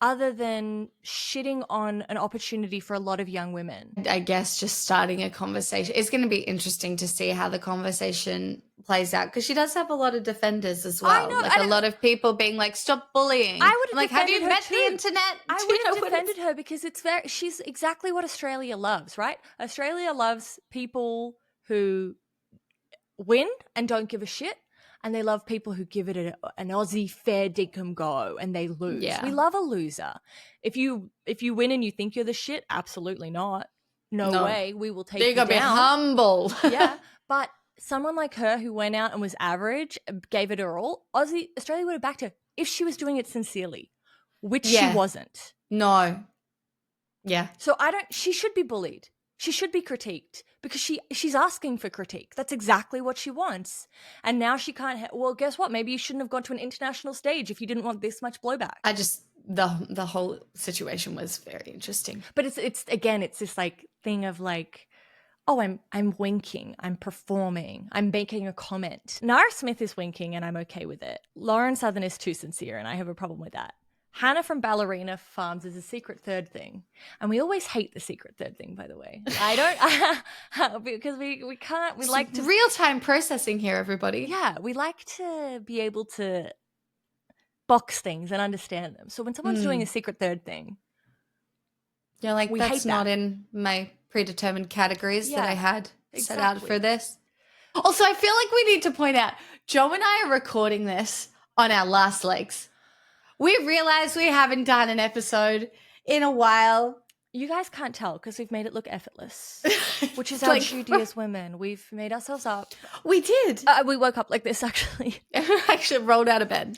Other than shitting on an opportunity for a lot of young women. I guess just starting a conversation. It's going to be interesting to see how the conversation plays out because she does have a lot of defenders as well. Like a lot of people being like, "Stop bullying." I would have have you defended her met too. the internet? I would have defended her because she's exactly what Australia loves, right? Australia loves people who win and don't give a shit. And they love people who give it an Aussie fair dinkum go and they lose. Yeah. We love a loser. If you win and you think you're the shit, absolutely not. No way. We will take you down. You gotta be humble. Yeah. But someone like her who went out and was average, gave it her all, Australia would have backed her if she was doing it sincerely, which she wasn't. No. Yeah. So she should be bullied. She should be critiqued because she's asking for critique. That's exactly what she wants. And now she can't. Well, guess what? Maybe you shouldn't have gone to an international stage if you didn't want this much blowback. The whole situation was very interesting. But it's again, it's this like thing of like, oh, I'm winking, I'm performing, I'm making a comment. Nara Smith is winking and I'm okay with it. Lauren Southern is too sincere and I have a problem with that. Hannah from Ballerina Farms is a secret third thing. And we always hate the secret third thing, by the way. I don't, because we can't, we like to. Real-time processing here, everybody. Yeah, we like to be able to box things and understand them. So when someone's doing a secret third thing, you're like, we that's hate not that. in my predetermined categories that I had set out exactly. for this. Also, I feel like we need to point out, Jo and I are recording this on our last legs. We realized we haven't done an episode in a while. You guys can't tell because we've made it look effortless, which is our duty as women. We've made ourselves up. We did. We woke up like this, actually. Actually rolled out of bed.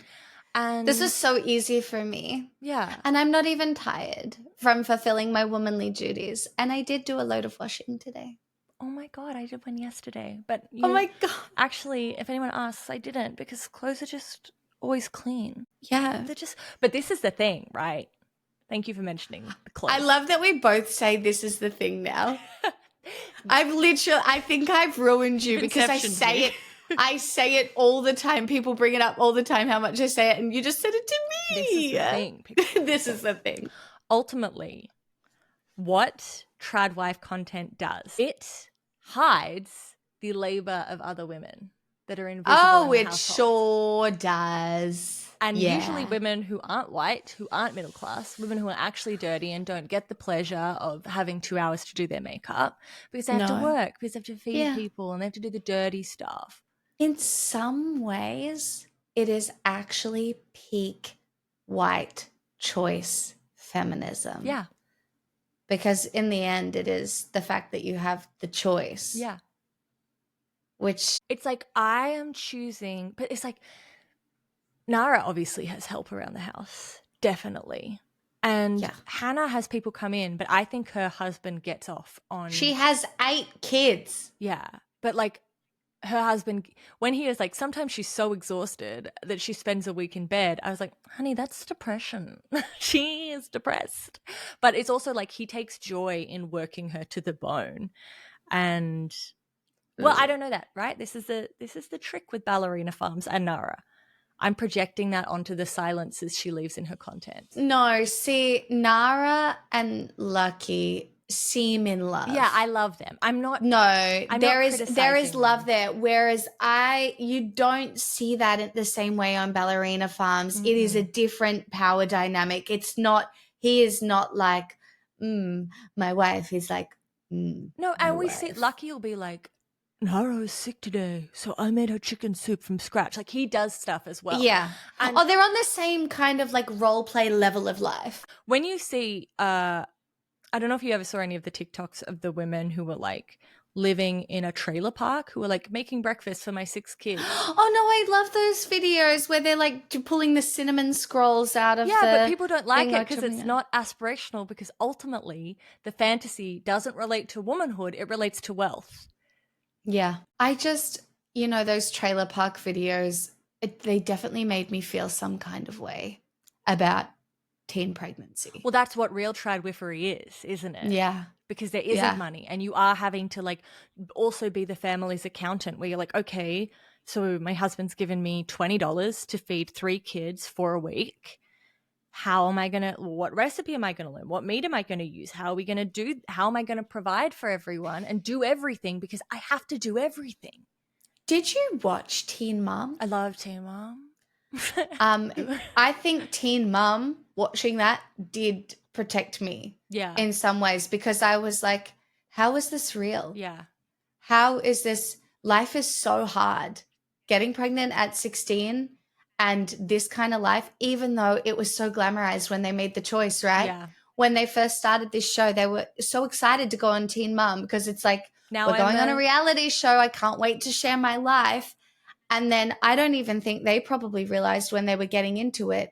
And this is so easy for me. Yeah. And I'm not even tired from fulfilling my womanly duties. And I did do a load of washing today. Oh my God, I did one yesterday. But oh my God. Actually, if anyone asks, I didn't because clothes are just always clean. Yeah. But this is the thing, right? Thank you for mentioning the clothes. I love that we both say this is the thing now. I think I've ruined you because I say it. I say it all the time. People bring it up all the time how much I say it, and you just said it to me. This is the thing. This is the thing. Ultimately, what TradWife content does, it hides the labor of other women that are invisible. Oh, in it households. Sure does. And usually women who aren't white, who aren't middle class, women who are actually dirty and don't get the pleasure of having 2 hours to do their makeup because they have to work, because they have to feed people and they have to do the dirty stuff. In some ways, it is actually peak white choice feminism. Yeah. Because in the end, it is the fact that you have the choice. Yeah. Which it's like I am choosing, but it's like Nara obviously has help around the house, definitely. And Hannah has people come in, but I think her husband gets off on. She has 8 kids. Yeah. But like her husband, when he is like, sometimes she's so exhausted that she spends a week in bed. I was like, honey, that's depression. She is depressed. But it's also like he takes joy in working her to the bone. And well, I don't know that, right? This is the trick with Ballerina Farms and Nara. I'm projecting that onto the silences she leaves in her content. No, see, Nara and Lucky seem in love. Yeah, I love them. There is love there. Whereas you don't see that in the same way on Ballerina Farms. Mm-hmm. It is a different power dynamic. He is not like, my wife. He's like, no, and we see Lucky will be like, Nara is sick today, so I made her chicken soup from scratch. Like he does stuff as well. Yeah. And they're on the same kind of like role play level of life. When you see, I don't know if you ever saw any of the TikToks of the women who were like living in a trailer park, who were like making breakfast for my 6 kids. Oh no, I love those videos where they're like pulling the cinnamon scrolls out of but people don't like it because it's not aspirational, because ultimately the fantasy doesn't relate to womanhood, it relates to wealth. Yeah. I just, those trailer park videos, they definitely made me feel some kind of way about teen pregnancy. Well, that's what real tradwifery is, isn't it? Yeah. Because there isn't money and you are having to like also be the family's accountant, where you're like, okay, so my husband's given me $20 to feed 3 kids for a week. What recipe am I going to learn? What meat am I going to use? How am I going to provide for everyone and do everything, because I have to do everything. Did you watch Teen Mom? I love Teen Mom. I think Teen Mom, watching that, did protect me. Yeah. In some ways, because I was like, how is this real? Yeah. How is this? Life is so hard. Getting pregnant at 16 and this kind of life, even though it was so glamorized when they made the choice, right? Yeah. When they first started this show, they were so excited to go on Teen Mom because it's like, now we're going on a reality show. I can't wait to share my life. And then I don't even think they probably realized when they were getting into it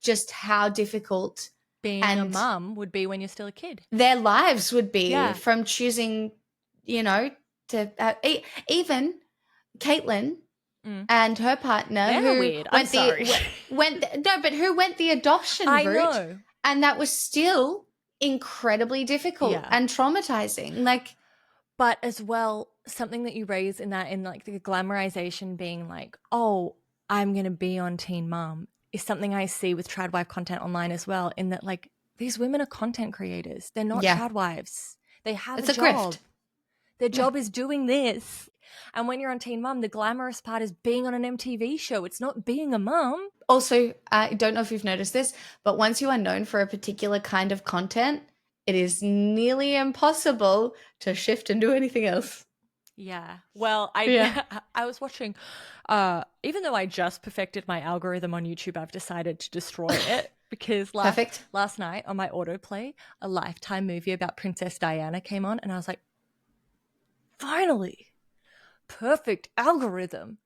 just how difficult being a mum would be when you're still a kid. Their lives would be from choosing, to even Caitlin and her partner. They're weird. I'm sorry. Who went the adoption route. I know. And that was still incredibly difficult and traumatizing. Like, But as well, something that you raise in that, in like the glamorization being like, oh, I'm going to be on Teen Mom, is something I see with TradWife content online as well, in that like these women are content creators. They're not TradWives. They have It's a a job. grift. Their job is doing this. And when you're on Teen Mom, the glamorous part is being on an MTV show. It's not being a mom. Also, I don't know if you've noticed this, but once you are known for a particular kind of content, it is nearly impossible to shift and do anything else. Yeah. Well, I was watching, even though I just perfected my algorithm on YouTube, I've decided to destroy it because last night on my autoplay, a Lifetime movie about Princess Diana came on, and I was like, finally, perfect algorithm.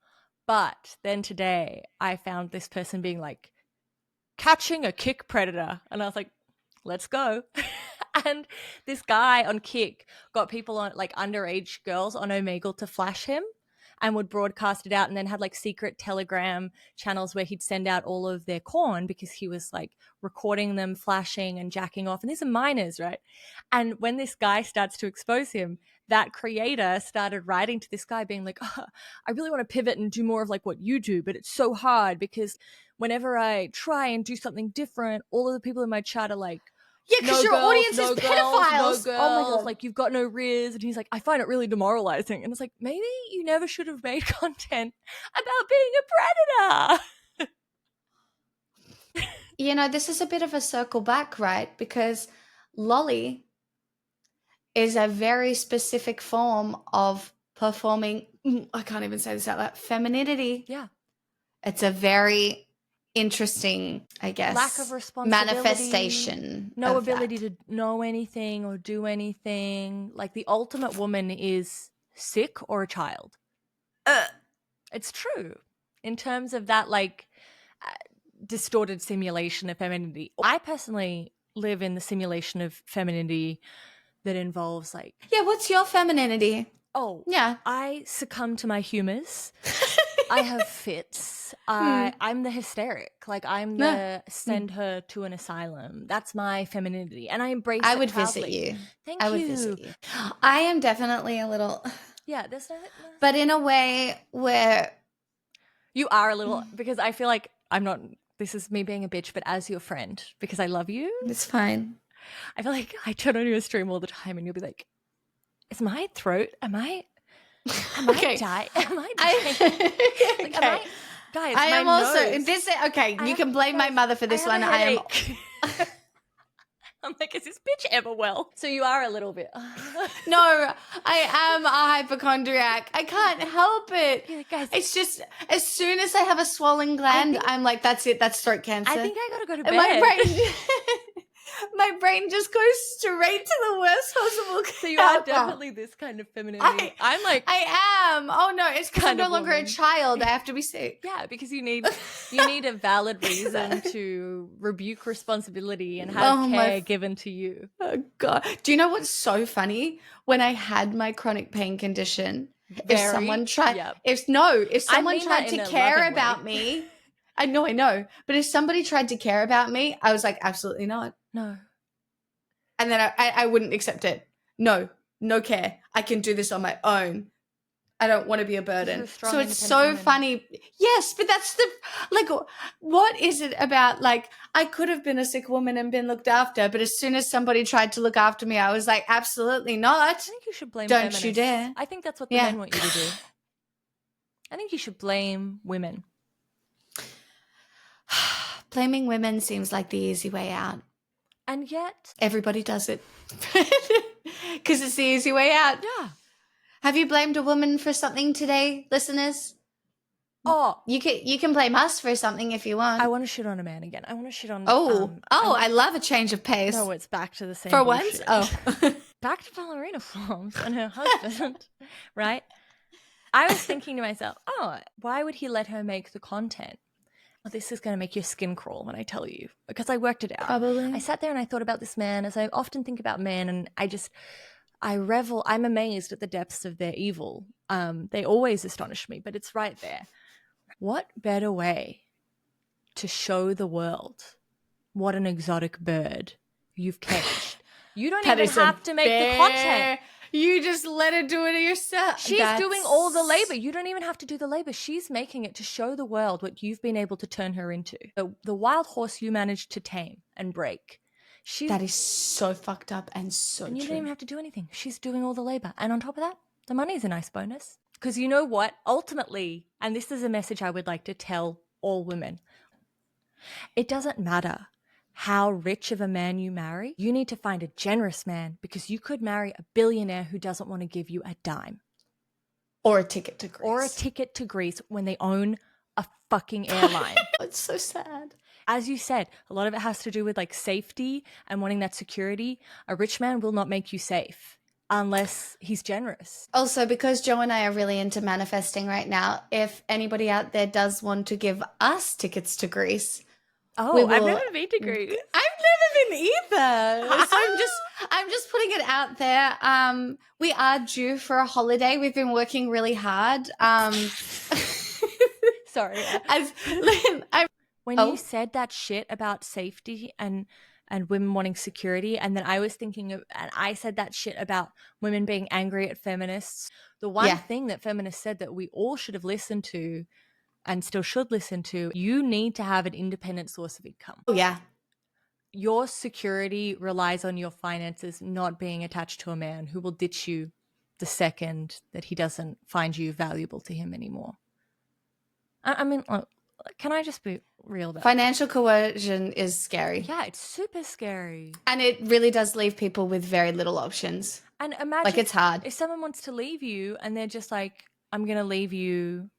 But then today I found this person being like, catching a Kick predator. And I was like, let's go. And this guy on Kick got people on, like underage girls on Omegle, to flash him, and would broadcast it out, and then had like secret Telegram channels where he'd send out all of their corn because he was like recording them flashing and jacking off. And these are minors, right? And when this guy starts to expose him, that creator started writing to this guy being like, oh, I really want to pivot and do more of like what you do, but it's so hard because whenever I try and do something different, all of the people in my chat are like, yeah, because your audience is pedophiles. No girls, oh my God. Like you've got no riz. And he's like, I find it really demoralizing. And it's like, maybe you never should have made content about being a predator. You know, this is a bit of a circle back, right? Because lolly is a very specific form of performing, I can't even say this out loud, femininity. Yeah. It's a very interesting, I guess, lack of responsibility, manifestation. No ability to know anything or do anything. Like the ultimate woman is sick or a child. It's true in terms of that, like distorted simulation of femininity. I personally live in the simulation of femininity that involves like, yeah, what's your femininity? Oh, yeah, I succumb to my humors. I have fits. I'm the hysteric. Like I'm the send her to an asylum. That's my femininity, and I embrace it. I would proudly. visit you. Thank you. I would visit you. I am definitely a little. Yeah, there's no. But in a way where you are a little, because I feel like I'm not. This is me being a bitch, but as your friend, because I love you. It's fine. I feel like I turn on your stream all the time, and you'll be like, "Is my throat? Am I dying? Am I dying? Like, okay. Guys, I am also nose. this. Okay, you can blame my mother for this one. I am. I'm like, is this bitch ever well? So you are a little bit. No, I am a hypochondriac. I can't help it. Yeah, guys, it's just as soon as I have a swollen gland, I'm like, that's it. That's throat cancer. I think I gotta go to bed. And my brain just goes straight to the worst possible. So you are definitely this kind of femininity. I'm like, I am. Oh no, it's because I'm no longer a child. I have to be sick. Yeah, because you need a valid reason to rebuke responsibility and have care given to you. Oh God, do you know what's so funny? When I had my chronic pain condition, if someone tried to care about me. I know. But if somebody tried to care about me, I was like, absolutely not. No. And then I wouldn't accept it. No care. I can do this on my own. I don't want to be a burden. So it's so funny. Yes, but that's like, what is it about? Like, I could have been a sick woman and been looked after, but as soon as somebody tried to look after me, I was like, absolutely not. I think you should blame feminists. Don't you dare. I think that's what the men want you to do. I think you should blame women. Blaming women seems like the easy way out. And yet everybody does it. Because it's the easy way out. Yeah. Have you blamed a woman for something today, listeners? Oh. You can blame us for something if you want. I want to shit on a man again. I want to shit on I love a change of pace. No, it's back to the same for bullshit. once? Oh. Back to Ballerina Farms and her husband, right? I was thinking to myself, why would he let her make the content? Well, this is going to make your skin crawl when I tell you, because I worked it out. Probably. I sat there and I thought about this man, as I often think about men, and I'm amazed at the depths of their evil. They always astonish me, but it's right there. What better way to show the world what an exotic bird you've caged? You don't even have to make the content. You just let her do it yourself. She's doing all the labor. You don't even have to do the labor. She's making it to show the world what you've been able to turn her into. The wild horse you managed to tame and break. That is so fucked up and so and you true. don't even have to do anything. She's doing all the labor. And on top of that, the money is a nice bonus. Because you know what? Ultimately, and this is a message I would like to tell all women, it doesn't matter how rich of a man you marry. You need to find a generous man, because you could marry a billionaire who doesn't want to give you a dime. Or a ticket to Greece. Or a ticket to Greece when they own a fucking airline. It's so sad. As you said, a lot of it has to do with like safety and wanting that security. A rich man will not make you safe unless he's generous. Also, because Jo and I are really into manifesting right now, if anybody out there does want to give us tickets to Greece. Oh, I've never been to Greece. I've never been either. So I'm just putting it out there. We are due for a holiday. We've been working really hard. Sorry. When you said that shit about safety and women wanting security, and then I was thinking of, and I said that shit about women being angry at feminists. The one thing that feminists said that we all should have listened to and still should listen to, you need to have an independent source of income. Oh, yeah. Your security relies on your finances not being attached to a man who will ditch you the second that he doesn't find you valuable to him anymore. I mean, can I just be real about Financial coercion is scary. Yeah, it's super scary. And it really does leave people with very little options. And imagine like, it's hard. If someone wants to leave you and they're just like, I'm going to leave you,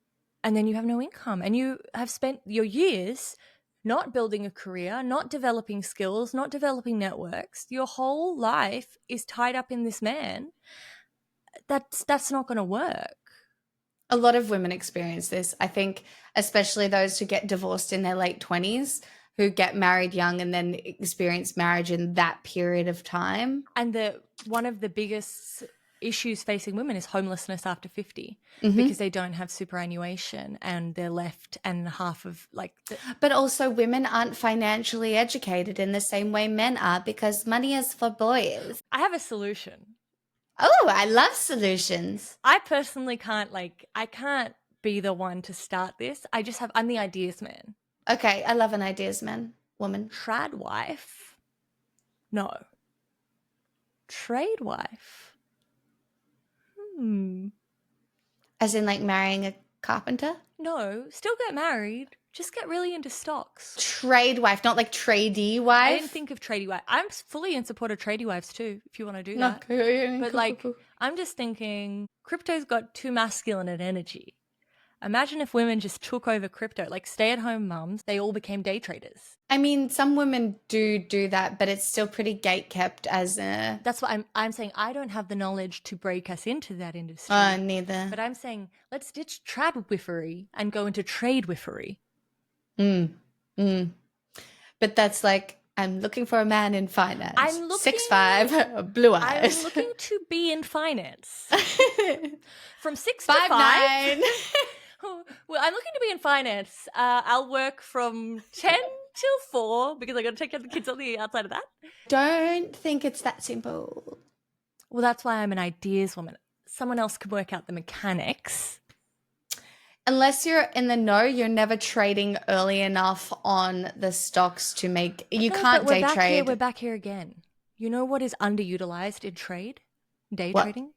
and then you have no income, and you have spent your years not building a career, not developing skills, not developing networks. Your whole life is tied up in this man. That's not going to work. A lot of women experience this. I think especially those who get divorced in their late 20s, who get married young and then experience marriage in that period of time. And one of the biggest issues facing women is homelessness after 50, because they don't have superannuation and they're left and half of But also women aren't financially educated in the same way men are, because money is for boys. I have a solution. Oh, I love solutions. I personally can't I can't be the one to start this. I'm the ideas man. Okay, I love an ideas man, woman. TradWife? No. TradWife. As in marrying a carpenter? No, still get married. Just get really into stocks. TradWife, not like tradey wife. I didn't think of tradey wife. I'm fully in support of tradey wives too, if you want to do that. Okay, but cool. I'm just thinking crypto's got too masculine an energy. Imagine if women just took over crypto, like stay-at-home mums, they all became day traders. I mean, some women do that, but it's still pretty gate-kept as a... That's what I'm saying. I don't have the knowledge to break us into that industry. Neither. But I'm saying let's ditch tradwifery and go into tradewifery. But that's I'm looking for a man in finance. I'm looking 6'5", blue eyes. I'm looking to be in finance. From 6 to 5. 5'9". Well, I'm looking to be in finance. I'll work from 10 till 4 because I got to take care of the kids on the outside of that. Don't think it's that simple. Well, that's why I'm an ideas woman. Someone else can work out the mechanics. Unless you're in the know, you're never trading early enough on the stocks to make... You can't day trade. We're back here again. You know what is underutilized in trade? Trading?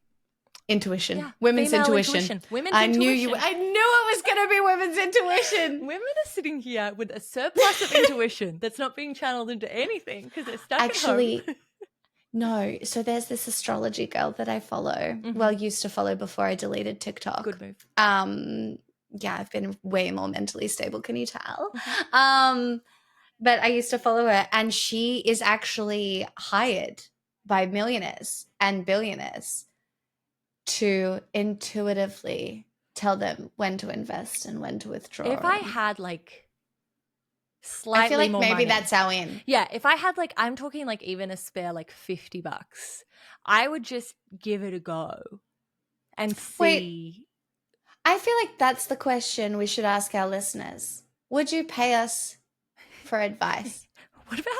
Intuition. Yeah, Women's intuition. Women's intuition. I knew it was going to be women's intuition. Women are sitting here with a surplus of intuition that's not being channeled into anything because they're stuck at home. No. So there's this astrology girl that I follow. Well, used to follow before I deleted TikTok. Good move. Yeah, I've been way more mentally stable. Can you tell? But I used to follow her, and she is actually hired by millionaires and billionaires to intuitively tell them when to invest and when to withdraw. If I had slightly I feel like more maybe money, that's our in. Yeah, if I had I'm talking even a spare $50, I would just give it a go and see. Wait, I feel like that's the question we should ask our listeners. Would you pay us for advice? What about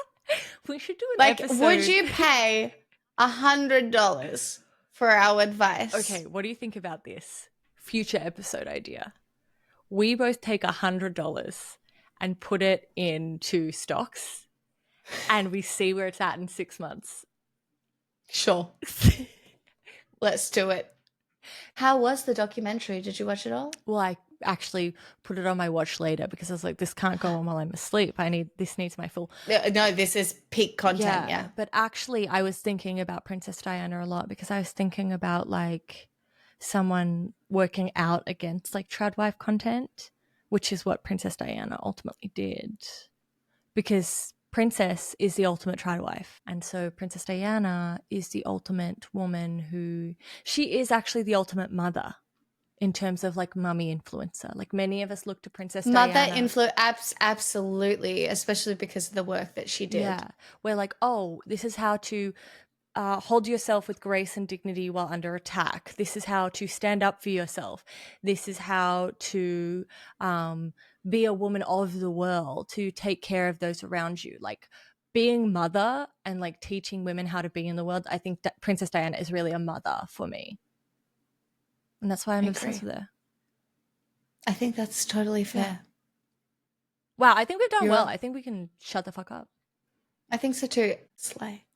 we should do an episode. Would you pay $100 for our advice. Okay, what do you think about this future episode idea? We both take $100 and put it into stocks and we see where it's at in 6 months. Sure. Let's do it. How was the documentary? Did you watch it all? Well, I actually put it on my watch later because I was like, this can't go on while I'm asleep. This needs my full. No, this is peak content. Yeah. But actually, I was thinking about Princess Diana a lot because I was thinking about like someone working out against like TradWife content, which is what Princess Diana ultimately did. Because Princess is the ultimate TradWife. And so Princess Diana is the ultimate woman who, she is actually the ultimate mother in terms of like mummy influencer. Like many of us look to Princess Diana. Mother influence, absolutely, especially because of the work that she did. Yeah. We're like, oh, this is how to hold yourself with grace and dignity while under attack. This is how to stand up for yourself. This is how to be a woman of the world, to take care of those around you. Like being mother and like teaching women how to be in the world. I think that Princess Diana is really a mother for me. And that's why I'm obsessed with her. I think that's totally fair. Yeah. Wow, I think we've done well. I think we can shut the fuck up. I think so too. Slay.